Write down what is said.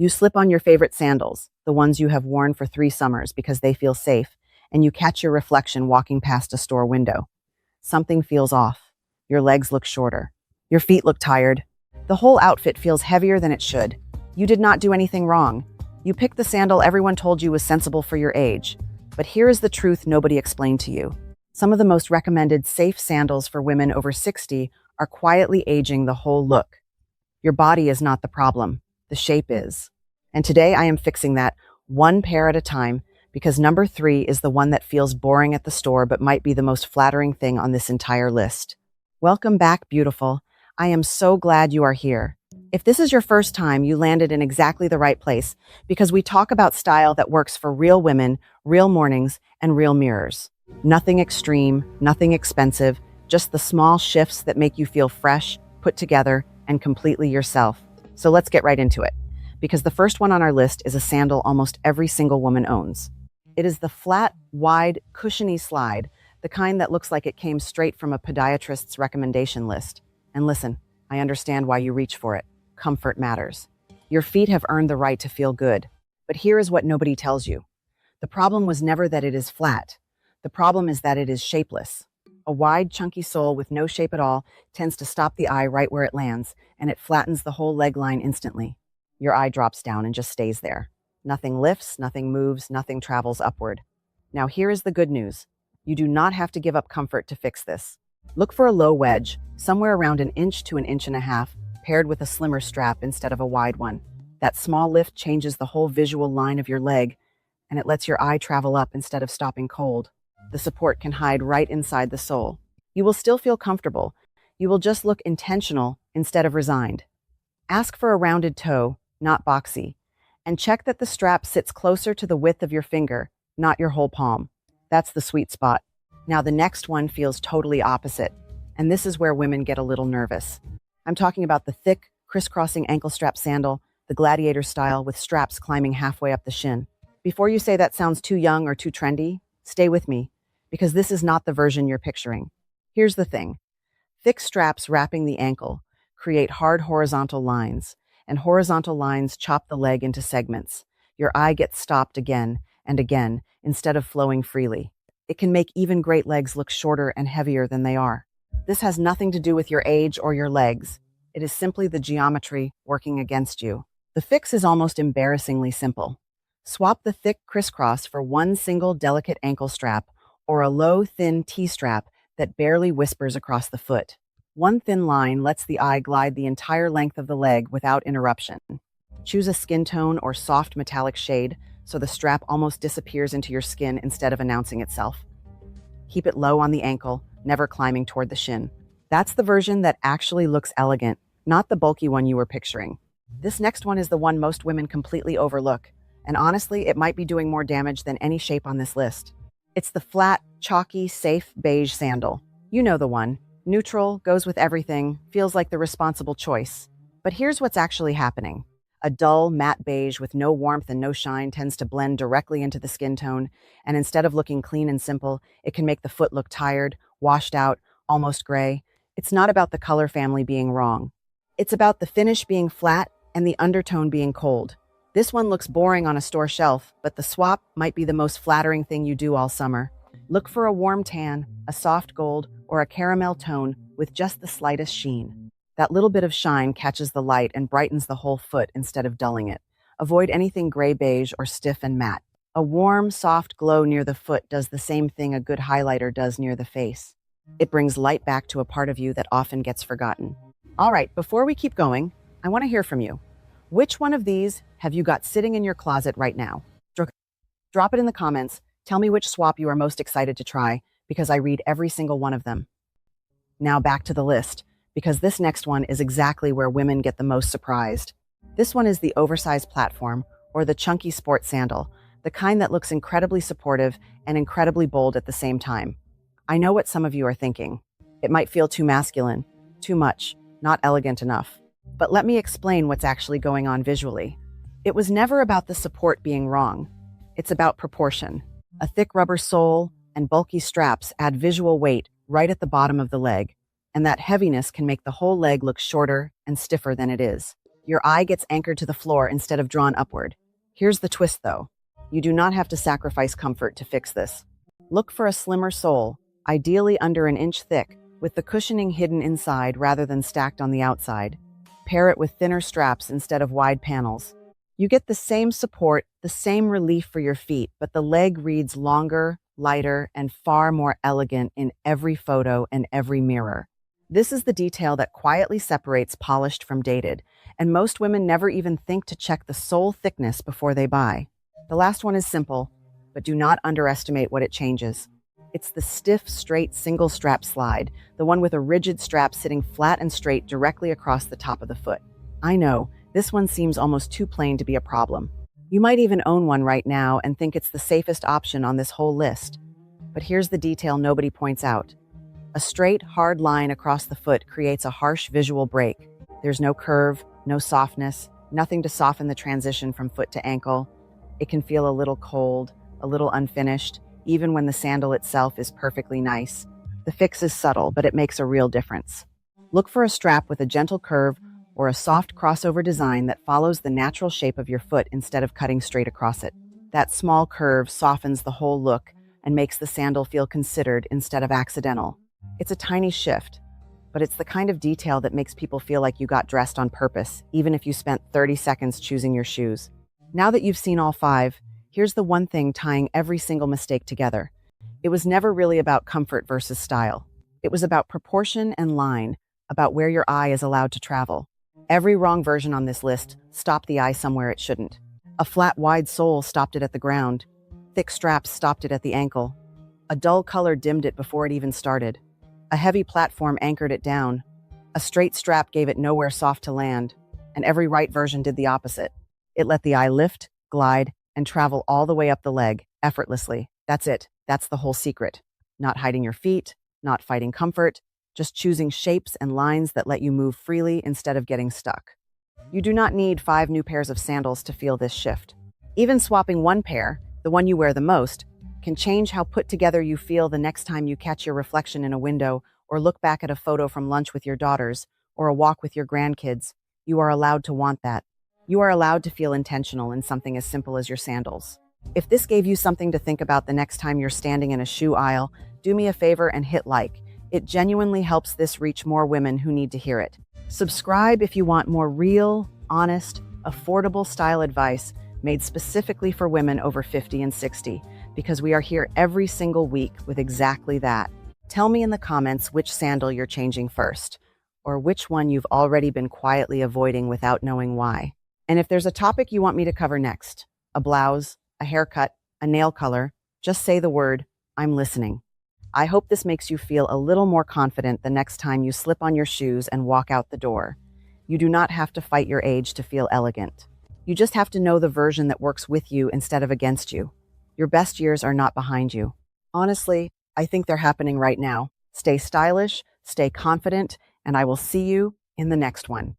You slip on your favorite sandals, the ones you have worn for 3 summers because they feel safe, and you catch your reflection walking past a store window. Something feels off. Your legs look shorter. Your feet look tired. The whole outfit feels heavier than it should. You did not do anything wrong. You picked the sandal everyone told you was sensible for your age. But here is the truth nobody explained to you. Some of the most recommended safe sandals for women over 60 are quietly aging the whole look. Your body is not the problem. The shape is. And today I am fixing that one pair at a time because number 3 is the one that feels boring at the store but might be the most flattering thing on this entire list. Welcome back, beautiful. I am so glad you are here. If this is your first time, you landed in exactly the right place because we talk about style that works for real women, real mornings, and real mirrors. Nothing extreme, nothing expensive, just the small shifts that make you feel fresh, put together, and completely yourself. So let's get right into it, because the first one on our list is a sandal almost every single woman owns. It is the flat, wide, cushiony slide, the kind that looks like it came straight from a podiatrist's recommendation list. And listen, I understand why you reach for it. Comfort matters. Your feet have earned the right to feel good. But here is what nobody tells you. The problem was never that it is flat. The problem is that it is shapeless. A wide, chunky sole with no shape at all tends to stop the eye right where it lands, and it flattens the whole leg line instantly. Your eye drops down and just stays there. Nothing lifts, nothing moves, nothing travels upward. Now here is the good news. You do not have to give up comfort to fix this. Look for a low wedge, somewhere around 1 inch to 1.5 inches, paired with a slimmer strap instead of a wide one. That small lift changes the whole visual line of your leg, and it lets your eye travel up instead of stopping cold. The support can hide right inside the sole. You will still feel comfortable. You will just look intentional instead of resigned. Ask for a rounded toe, not boxy, and check that the strap sits closer to the width of your finger, not your whole palm. That's the sweet spot. Now the next one feels totally opposite, and this is where women get a little nervous. I'm talking about the thick, crisscrossing ankle strap sandal, the gladiator style with straps climbing halfway up the shin. Before you say that sounds too young or too trendy, stay with me, because this is not the version you're picturing. Here's the thing. Thick straps wrapping the ankle create hard horizontal lines, and horizontal lines chop the leg into segments. Your eye gets stopped again and again instead of flowing freely. It can make even great legs look shorter and heavier than they are. This has nothing to do with your age or your legs. It is simply the geometry working against you. The fix is almost embarrassingly simple. Swap the thick crisscross for one single delicate ankle strap or a low, thin T-strap that barely whispers across the foot. One thin line lets the eye glide the entire length of the leg without interruption. Choose a skin tone or soft metallic shade so the strap almost disappears into your skin instead of announcing itself. Keep it low on the ankle, never climbing toward the shin. That's the version that actually looks elegant, not the bulky one you were picturing. This next one is the one most women completely overlook, and honestly, it might be doing more damage than any shape on this list. It's the flat, chalky, safe beige sandal. You know the one. Neutral, goes with everything, feels like the responsible choice. But here's what's actually happening. A dull, matte beige with no warmth and no shine tends to blend directly into the skin tone, and instead of looking clean and simple, it can make the foot look tired, washed out, almost gray. It's not about the color family being wrong. It's about the finish being flat and the undertone being cold. This one looks boring on a store shelf, but the swap might be the most flattering thing you do all summer. Look for a warm tan, a soft gold, or a caramel tone with just the slightest sheen. That little bit of shine catches the light and brightens the whole foot instead of dulling it. Avoid anything gray beige or stiff and matte. A warm, soft glow near the foot does the same thing a good highlighter does near the face. It brings light back to a part of you that often gets forgotten. All right, before we keep going, I want to hear from you. Which one of these have you got sitting in your closet right now? Drop it in the comments. Tell me which swap you are most excited to try, because I read every single one of them. Now back to the list, because this next one is exactly where women get the most surprised. This one is the oversized platform, or the chunky sport sandal, the kind that looks incredibly supportive and incredibly bold at the same time. I know what some of you are thinking. It might feel too masculine, too much, not elegant enough. But let me explain what's actually going on visually. It was never about the support being wrong. It's about proportion. A thick rubber sole and bulky straps add visual weight right at the bottom of the leg, and that heaviness can make the whole leg look shorter and stiffer than it is. Your eye gets anchored to the floor instead of drawn upward. Here's the twist, though. You do not have to sacrifice comfort to fix this. Look for a slimmer sole, ideally under an inch thick, with the cushioning hidden inside rather than stacked on the outside. Pair it with thinner straps instead of wide panels. You get the same support, the same relief for your feet, but the leg reads longer, lighter, and far more elegant in every photo and every mirror. This is the detail that quietly separates polished from dated, and most women never even think to check the sole thickness before they buy. The last one is simple, but do not underestimate what it changes. It's the stiff, straight, single strap slide, the one with a rigid strap sitting flat and straight directly across the top of the foot. I know, this one seems almost too plain to be a problem. You might even own one right now and think it's the safest option on this whole list. But here's the detail nobody points out. A straight, hard line across the foot creates a harsh visual break. There's no curve, no softness, nothing to soften the transition from foot to ankle. It can feel a little cold, a little unfinished, even when the sandal itself is perfectly nice. The fix is subtle, but it makes a real difference. Look for a strap with a gentle curve or a soft crossover design that follows the natural shape of your foot instead of cutting straight across it. That small curve softens the whole look and makes the sandal feel considered instead of accidental. It's a tiny shift, but it's the kind of detail that makes people feel like you got dressed on purpose, even if you spent 30 seconds choosing your shoes. Now that you've seen all 5, here's the one thing tying every single mistake together. It was never really about comfort versus style. It was about proportion and line, about where your eye is allowed to travel. Every wrong version on this list stopped the eye somewhere it shouldn't. A flat, wide sole stopped it at the ground. Thick straps stopped it at the ankle. A dull color dimmed it before it even started. A heavy platform anchored it down. A straight strap gave it nowhere soft to land. And every right version did the opposite. It let the eye lift, glide, and travel all the way up the leg, effortlessly. That's it. That's the whole secret. Not hiding your feet, not fighting comfort, just choosing shapes and lines that let you move freely instead of getting stuck. You do not need 5 new pairs of sandals to feel this shift. Even swapping one pair, the one you wear the most, can change how put together you feel the next time you catch your reflection in a window or look back at a photo from lunch with your daughters or a walk with your grandkids. You are allowed to want that. You are allowed to feel intentional in something as simple as your sandals. If this gave you something to think about the next time you're standing in a shoe aisle, do me a favor and hit like. It genuinely helps this reach more women who need to hear it. Subscribe if you want more real, honest, affordable style advice made specifically for women over 50 and 60, because we are here every single week with exactly that. Tell me in the comments which sandal you're changing first, or which one you've already been quietly avoiding without knowing why. And if there's a topic you want me to cover next, a blouse, a haircut, a nail color, just say the word, I'm listening. I hope this makes you feel a little more confident the next time you slip on your shoes and walk out the door. You do not have to fight your age to feel elegant. You just have to know the version that works with you instead of against you. Your best years are not behind you. Honestly, I think they're happening right now. Stay stylish, stay confident, and I will see you in the next one.